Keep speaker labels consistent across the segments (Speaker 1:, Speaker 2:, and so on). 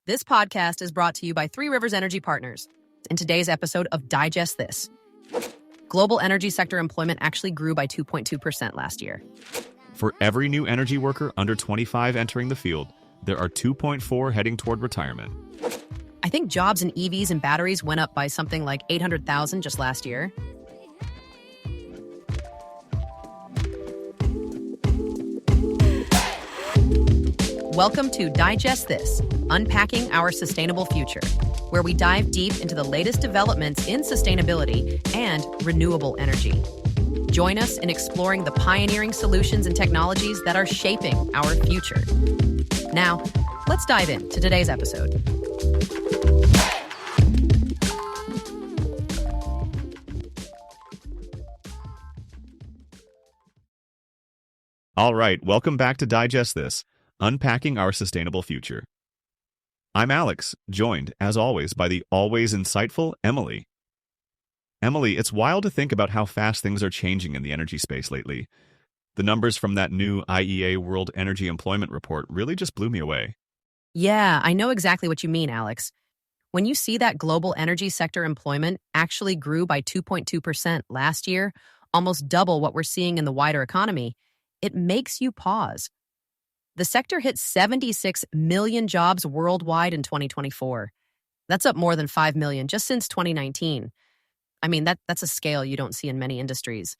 Speaker 1: This podcast is brought to you by Three Rivers Energy Partners. In today's episode of Digest This, global energy sector employment actually grew by 2.2% last year.
Speaker 2: For every new energy worker under 25 entering the field, there are 2.4 heading toward retirement.
Speaker 1: I think jobs in EVs and batteries went up by something like 800,000 just last year. Welcome to Digest This, Unpacking Our Sustainable Future, where we dive deep into the latest developments in sustainability and renewable energy. Join us in exploring the pioneering solutions and technologies that are shaping our future. Now, let's dive into today's episode.
Speaker 2: All right, welcome back to Digest This, Unpacking Our Sustainable Future. I'm Alex, joined, as always, by the always insightful Emily. Emily, it's wild to think about how fast things are changing in the energy space lately. The numbers from that new IEA World Energy Employment Report really just blew me away.
Speaker 1: Yeah, I know exactly what you mean, Alex. When you see that global energy sector employment actually grew by 2.2% last year, almost double what we're seeing in the wider economy, it makes you pause. The sector hit 76 million jobs worldwide in 2024. That's up more than 5 million just since 2019. I mean, that's a scale you don't see in many industries.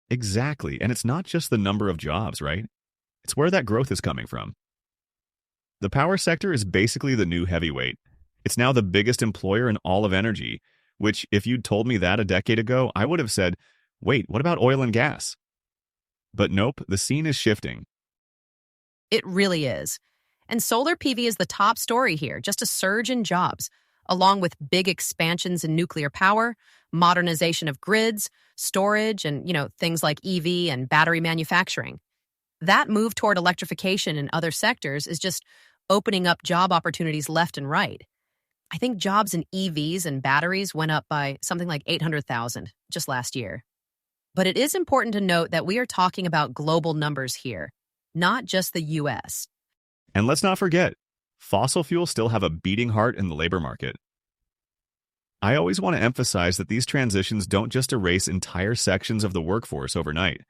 Speaker 2: Exactly, and it's not just the number of jobs, right? It's where that growth is coming from. The power sector is basically the new heavyweight. It's now the biggest employer in all of energy, which, if you'd told me that a decade ago, I would have said, wait, what about oil and gas? But nope, the scene is shifting.
Speaker 1: It really is. And solar PV is the top story here, just a surge in jobs, along with big expansions in nuclear power, modernization of grids, storage, and, things like EV and battery manufacturing. That move toward electrification in other sectors is just opening up job opportunities left and right. I think jobs in EVs and batteries went up by something like 800,000 just last year. But it is important to note that we are talking about global numbers here, not just the U.S.
Speaker 2: And let's not forget, fossil fuels still have a beating heart in the labor market. I always want to emphasize that these transitions don't just erase entire sections of the workforce overnight.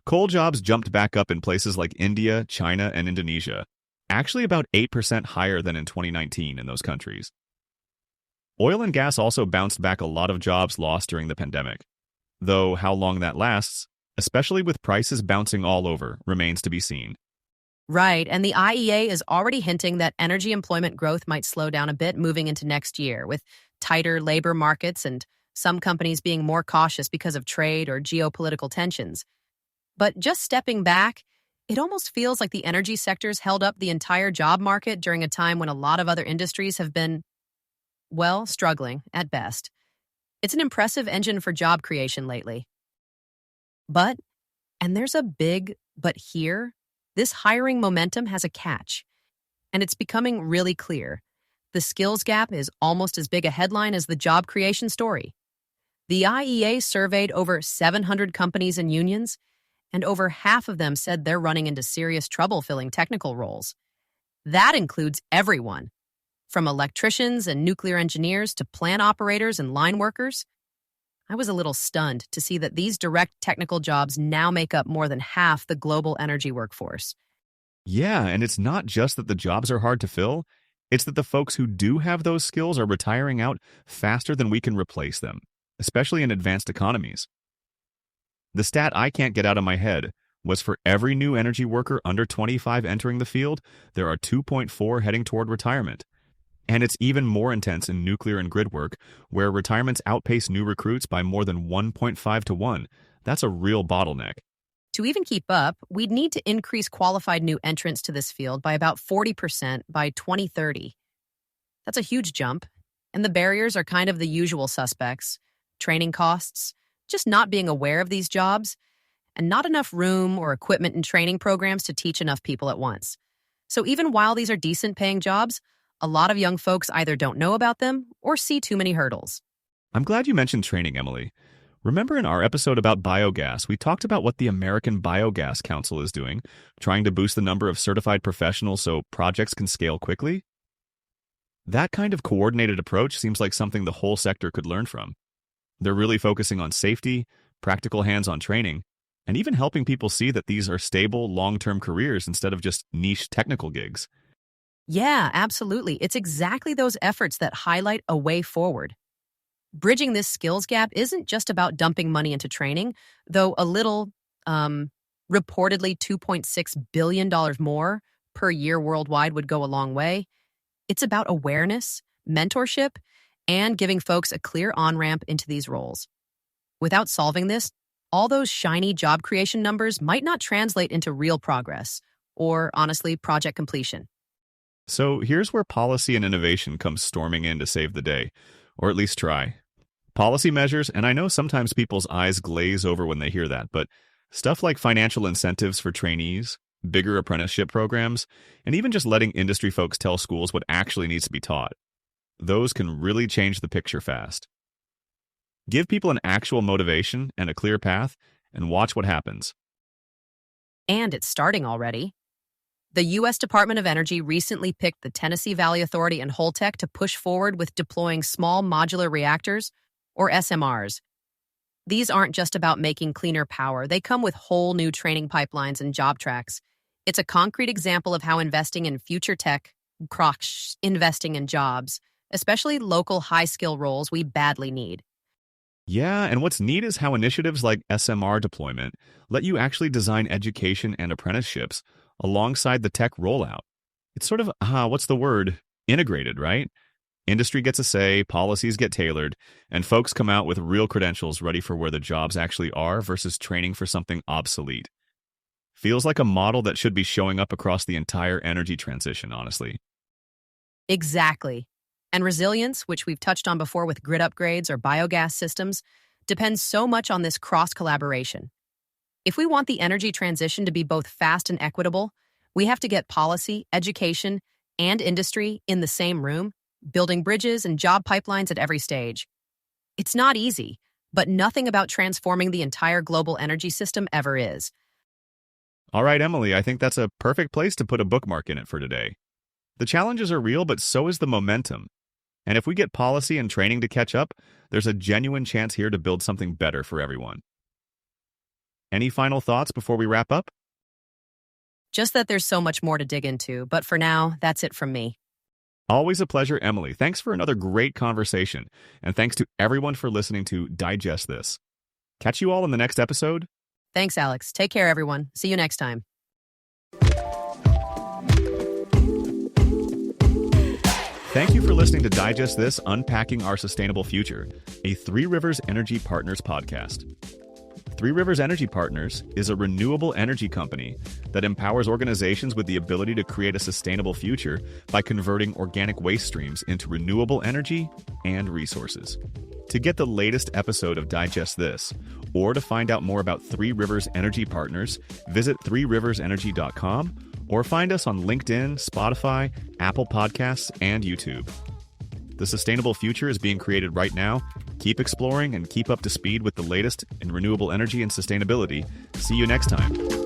Speaker 2: Coal jobs jumped back up in places like India, China, and Indonesia, actually about 8% higher than in 2019 in those countries. Oil and gas also bounced back a lot of jobs lost during the pandemic, though how long that lasts, especially with prices bouncing all over, remains to be seen.
Speaker 1: Right, and the IEA is already hinting that energy employment growth might slow down a bit moving into next year, with tighter labor markets and some companies being more cautious because of trade or geopolitical tensions. But just stepping back, it almost feels like the energy sector's held up the entire job market during a time when a lot of other industries have been, struggling at best. It's an impressive engine for job creation lately. But, and there's a big but here, this hiring momentum has a catch. And it's becoming really clear. The skills gap is almost as big a headline as the job creation story. The IEA surveyed over 700 companies and unions, and over half of them said they're running into serious trouble filling technical roles. That includes everyone, from electricians and nuclear engineers to plant operators and line workers. I was a little stunned to see that these direct technical jobs now make up more than half the global energy workforce.
Speaker 2: Yeah, and it's not just that the jobs are hard to fill, it's that the folks who do have those skills are retiring out faster than we can replace them, especially in advanced economies. The stat I can't get out of my head was for every new energy worker under 25 entering the field, there are 2.4 heading toward retirement. And it's even more intense in nuclear and grid work, where retirements outpace new recruits by more than 1.5 to 1. That's a real bottleneck.
Speaker 1: To even keep up, we'd need to increase qualified new entrants to this field by about 40% by 2030. That's a huge jump, and the barriers are kind of the usual suspects: training costs, just not being aware of these jobs, and not enough room or equipment and training programs to teach enough people at once. So even while these are decent-paying jobs, a lot of young folks either don't know about them or see too many hurdles.
Speaker 2: I'm glad you mentioned training, Emily. Remember in our episode about biogas, we talked about what the American Biogas Council is doing, trying to boost the number of certified professionals so projects can scale quickly? That kind of coordinated approach seems like something the whole sector could learn from. They're really focusing on safety, practical hands-on training, and even helping people see that these are stable, long-term careers instead of just niche technical gigs.
Speaker 1: Yeah, absolutely. It's exactly those efforts that highlight a way forward. Bridging this skills gap isn't just about dumping money into training, though a little, reportedly $2.6 billion more per year worldwide would go a long way. It's about awareness, mentorship, and giving folks a clear on-ramp into these roles. Without solving this, all those shiny job creation numbers might not translate into real progress, or, honestly, project completion.
Speaker 2: So here's where policy and innovation come storming in to save the day, or at least try. Policy measures, and I know sometimes people's eyes glaze over when they hear that, but stuff like financial incentives for trainees, bigger apprenticeship programs, and even just letting industry folks tell schools what actually needs to be taught. Those can really change the picture fast. Give people an actual motivation and a clear path, and watch what happens.
Speaker 1: And it's starting already. The U.S. Department of Energy recently picked the Tennessee Valley Authority and Holtec to push forward with deploying small modular reactors, or SMRs. These aren't just about making cleaner power. They come with whole new training pipelines and job tracks. It's a concrete example of how investing in future tech, investing in jobs, especially local high-skill roles we badly need.
Speaker 2: Yeah, and what's neat is how initiatives like SMR deployment let you actually design education and apprenticeships alongside the tech rollout. It's sort of, integrated, right? Industry gets a say, policies get tailored, and folks come out with real credentials ready for where the jobs actually are versus training for something obsolete. Feels like a model that should be showing up across the entire energy transition, honestly.
Speaker 1: Exactly. And resilience, which we've touched on before with grid upgrades or biogas systems, depends so much on this cross-collaboration. If we want the energy transition to be both fast and equitable, we have to get policy, education, and industry in the same room, building bridges and job pipelines at every stage. It's not easy, but nothing about transforming the entire global energy system ever is.
Speaker 2: All right, Emily, I think that's a perfect place to put a bookmark in it for today. The challenges are real, but so is the momentum. And if we get policy and training to catch up, there's a genuine chance here to build something better for everyone. Any final thoughts before we wrap up?
Speaker 1: Just that there's so much more to dig into, but for now, that's it from me.
Speaker 2: Always a pleasure, Emily. Thanks for another great conversation, and thanks to everyone for listening to Digest This. Catch you all in the next episode.
Speaker 1: Thanks, Alex. Take care, everyone. See you next time.
Speaker 2: Thank you for listening to Digest This, Unpacking Our Sustainable Future, a Three Rivers Energy Partners podcast. Three Rivers Energy Partners is a renewable energy company that empowers organizations with the ability to create a sustainable future by converting organic waste streams into renewable energy and resources. To get the latest episode of Digest This, or to find out more about Three Rivers Energy Partners, visit threeriversenergy.com or find us on LinkedIn, Spotify, Apple Podcasts, and YouTube. The sustainable future is being created right now. Keep exploring and keep up to speed with the latest in renewable energy and sustainability. See you next time.